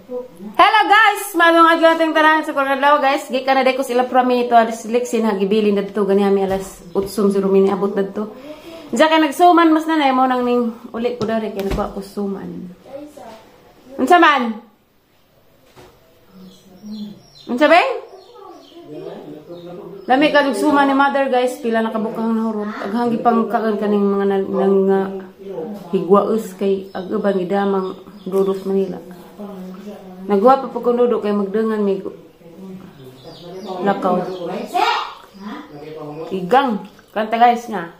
Hello guys! Magandang adlaw ating tanan sa Kornadlaw guys. Gikan na day ko sila prami ito alas leksin hagibilin dadto gani ami alas 8:00 mini abot dadto. Diya kay nagsuman mas nanay mo nang ning uli ko dari kay nagwa ko suman. Unsa man? Unsa beng? Lami ka suman ni mother guys, pila nakabukang nahurot. Aghang gipang kaon kaning mga nang higwaus kay agaban gidamang Dudos Manila. Nagwa pa kung dudo kay magdengan may lakaw. Igang. Kanta guys nga.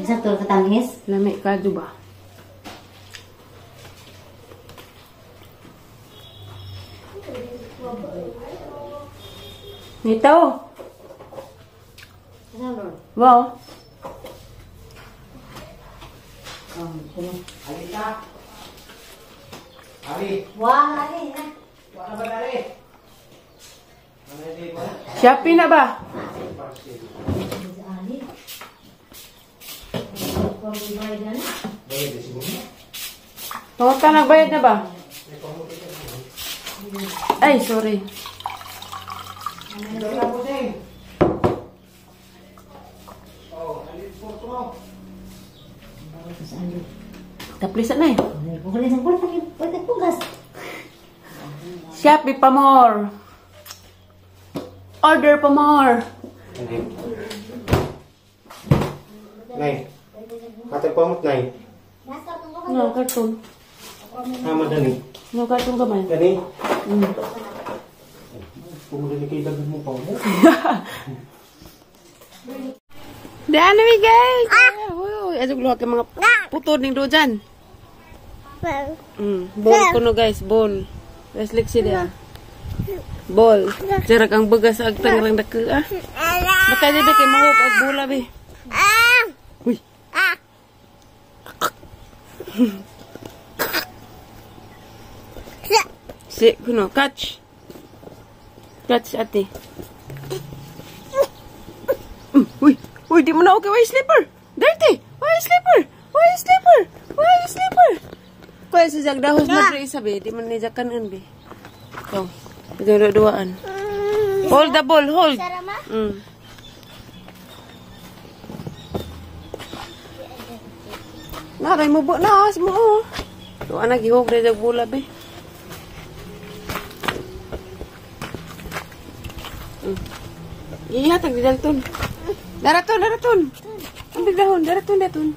Sakto katamis. Lami ka ba? Ito. Wow. Alita. Ali. Wah, ali na. Wala ba dali? Shopee na ba? Tungkol ka nagbayad na ba? Ay, sorry. Taplisan na eh. Shopee pa more. Order pa more. Nay. Katag pamot, Nay. No, karton. Madali. No, karton ka man. Dali. Pumudali kayo dagan mo pa mo. Daan na guys. Adog luha kay mga putod ning do dyan. Ball ko no guys, ball. Guys, liksi dia. Ball. Jarak ang bagas ag tangrang dake ah. Baka di ba kay mahog ag bola be. Uy. Si kuno catch. Catch ate. Uy, uy di mo na okay, why slipper? Dirty. Why slipper? Why slipper? Why slipper? Kuya sa jag dahos na dre sabi, di man ni jakanan be. So, duaan. Hold the ball, hold. Naray mo bo na as mo. Duaan na gihog dre jag bola be. Iya, tag didalton. Daraton, daraton. Ambil dahon, daraton, daraton.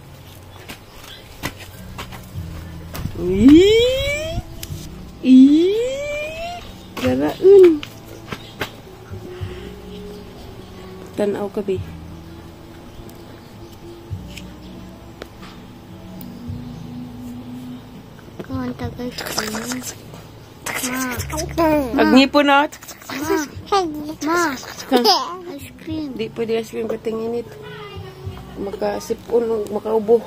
Daraun. Tanaw ka, be. Kumanta guys. Agnipo na. Ma. Ice cream. Di pwede ice cream katingin ito. Makasipon, makaubo.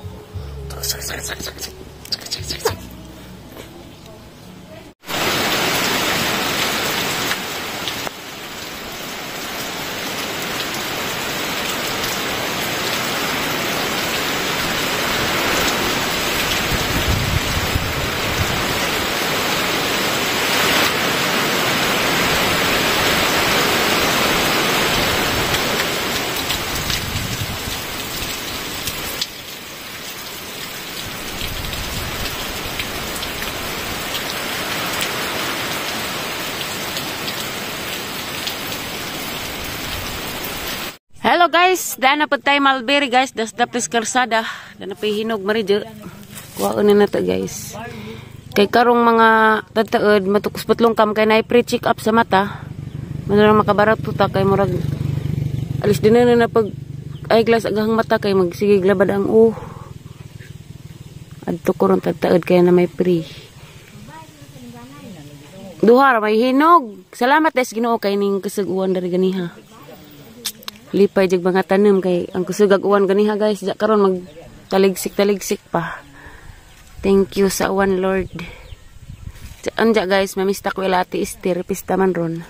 Hello guys, daan na po tayo Malberry guys, das dapis karsada, daan na po hinog marijo. Kuhaan na to guys. Kay karong mga tataod, matukos patlong kam kay na pre-check up sa mata. Manurang makabarat po ta kay murag alis din na pag eyeglass agang mata kay magsigig labad ang adto ko ron tataod kay na may pre. Duha may hinog. Salamat des Ginoo kay ning kasaguan dari ganiha. Lipay jag mga tanom kay ang kusugag uwan ganiha guys, ja karon mag taligsik pa. Thank you sa uwan Lord. Anja guys, mamista ko ilati istir, pista man ron.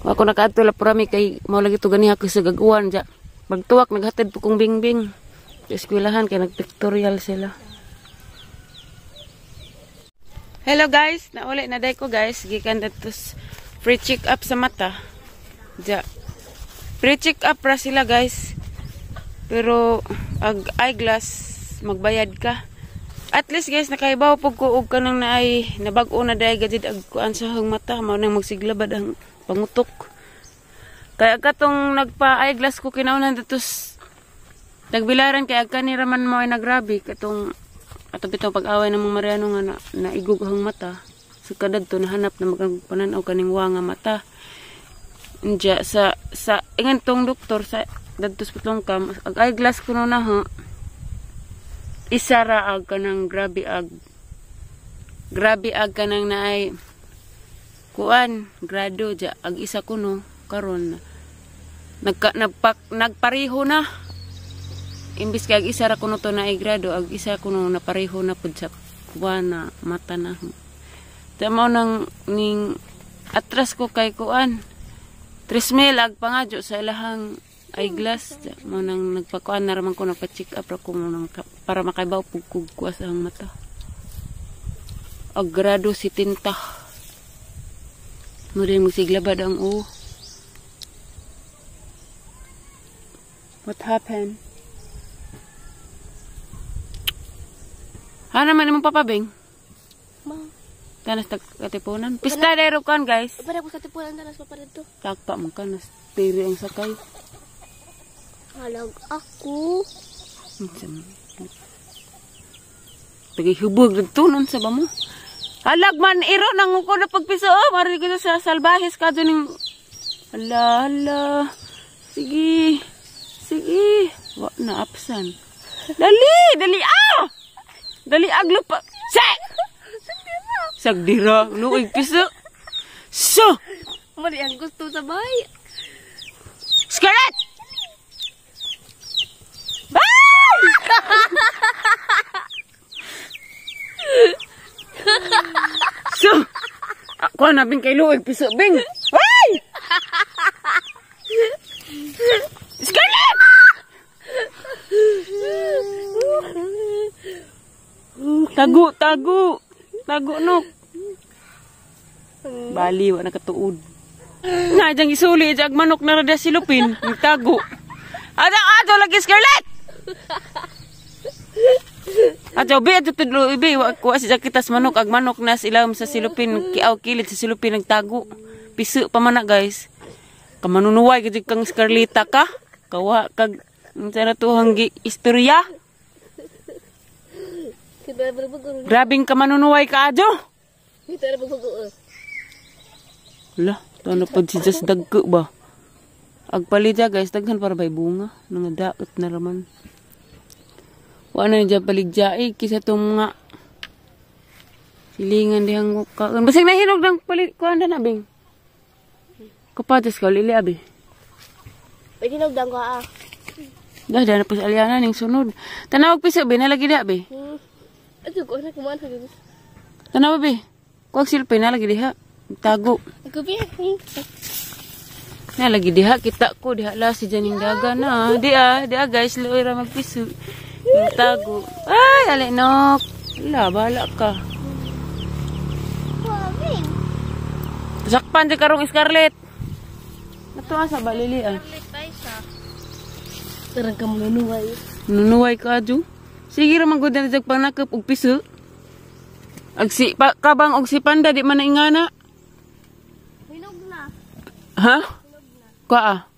Ako nakaadto la prami kay mao lagi to ganiha ko sa gagawan ja. Magtuwak naghatid po kong bingbing. Sa eskwelahan kay nagpictorial sila. Hello guys, nauli na day ko guys, gikan dito free check up sa mata. Ja. Free check up ra sila guys. Pero ag eyeglass magbayad ka. At least guys nakaibaw pug ko og kanang naay nabag-o na day gadid ag kuan sa hang mata mao nang magsiglabad ang pangutok. Kaya katong nagpa-eyeglass ko kinaunan datos nagbilaran kay agka ni raman mo ay nagrabe katong atong bitaw pag-away ng mga Mariano nga naigug ang mata. So kadadto nahanap na magpananaw kaning wa nga mata. Inja sa ingan tong doktor sa dadto sa Putlongkam ag eyeglass ko na ho. Isara ag kanang grabe ag kanang naay kuan grado ja ag isa kuno karon nagpareho na imbis kay ag isa ra kuno to naay grado ag isa kuno na pareho na pud sa kuan na mata na tamo nang ning atras ko kay kuan 3,000 ag pangadyo sa ilahang eyeglass mo nang nagpakuan na raman ko nagpa-check up ra ko mo nang para makaibaw pug kuwas ang mata ag grado 70 mo din magsiglabad ang what happened? Ano naman imong papabing? Ma. Tanas katipunan. Pista dero kan guys. Para ko katipunan tanas pa dito. Takpa mo ka nas tiri ang sakay. Halag ako. Pagihubog dito nun sa bamo. Halag man iro nang uko na pagpiso. Mari kita sa salbahis ka doon. Hala. Sige. Sige. Wa na apsan. Dali. Dali. Dali aglupa. Sek. Sagdira. Luig piso. So. Mali ang gusto sa bahay. Scarlett! So, ako na bing kay luig piso bing. Ay! Scarlett! Tago no. Bali wa nakatuod. Na jang isuli jag manok na rada silupin, tago. Ato lagi Scarlett. Ato be ato tudlo ibe wa sa kitas manok ag manok na silawom sa silupin kiaw kilid sa silupin nagtago. Piso pa man na guys. Kamanunuway gid kang Scarletta ka. Kawa kag sana tuhang istorya. Grabing kamanunuway ka adyo. Lah, tano pa si just dagko ba? Agpalidya guys, daghan para bay bunga. Nangadaot na raman. Wala na dyan paligya kisa itong mga silingan dihang kaon. Basig nahinog ng kuhan na nabing. Kapatas ka, lili abi. Pwede nagdang ka Dahil na pa sa aliana ning sunod. Tanawag piso, nalagi na abi. Ito ko na kumahan sa gabis. Tanawag abi. Kuwag silpay, nalagi diha. Tago. Ako biya. Nalagi diha, kita ko. Diha la si Janing Daga na. Diha guys, luoy ra magpiso. Tago. Ay, alinok. Wala, bahala ka. Sakpan di karong Scarlett. Natuwa sa balilian. Tarang ka manunuway. Nunuway ka, Aju. Sige ramang gud na jag panakap og piso. Agsi kabang og si Panda di man na ingana. Hinog na. Ha? Kuha.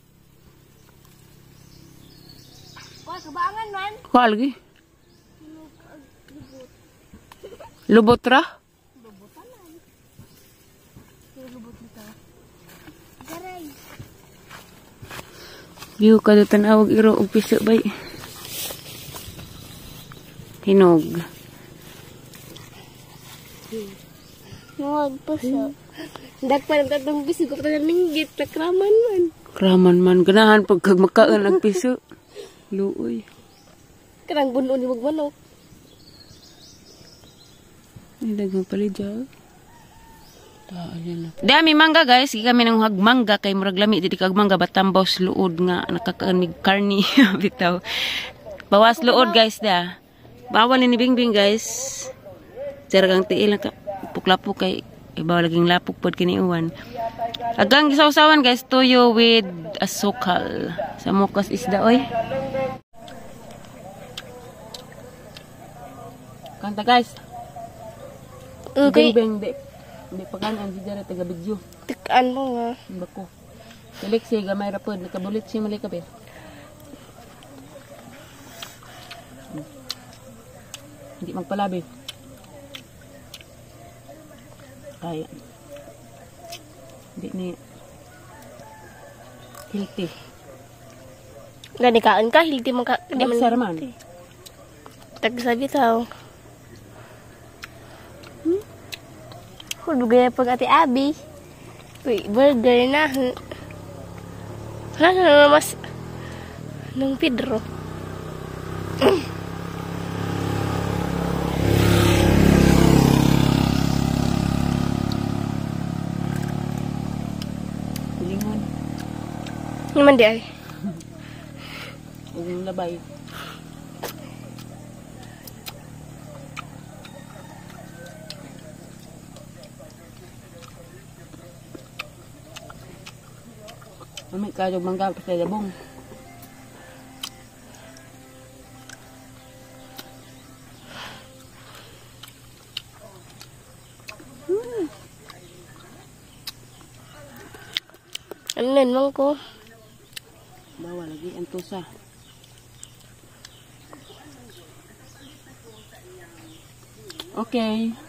Kuha kabangan man. Kuha lagi. Lubot ra? View ka doon awag iro og piso bay. Hinog. Huwag pa siya. Dagpan ang tatong piso ko pa ng linggit. Nakraman man. Kraman man. Ganahan pag makaan ang piso. Luoy. Karang buno ni magmanok. Dagang palidya. Dami mangga guys, kami nang hagmangga kay murag lami didi kag mangga batambos luod nga nakakaanig karni bitaw. Bawas luod guys da. Bawal ni bingbing guys. Jaragang tiil na ka puklapok kay bawal laging lapok pod kini uwan. Agang gisawsawan guys toyo with asukal. Sa mukas isda oy. Kanta guys. Okay. Bingbing di. Hindi pa ganyan si Jara taga video. Tikaan mo nga. Bako. Kaliksi gamay ra pod nakabulit si mali kape. Hindi magpalabi. Kaya. Hindi ni healthy. Gani kaan ka, hindi man ka. Hindi man Sarman. tagsabi tao. Hulugay pag ati Abi. Uy, burger na. Hala na mas ng Pedro. Lingon. Naman di ay. Huwag yung labay. Mamay ka yung mangga sa labong. Ano naman ko? Bawal lagi ang tusa. Okay.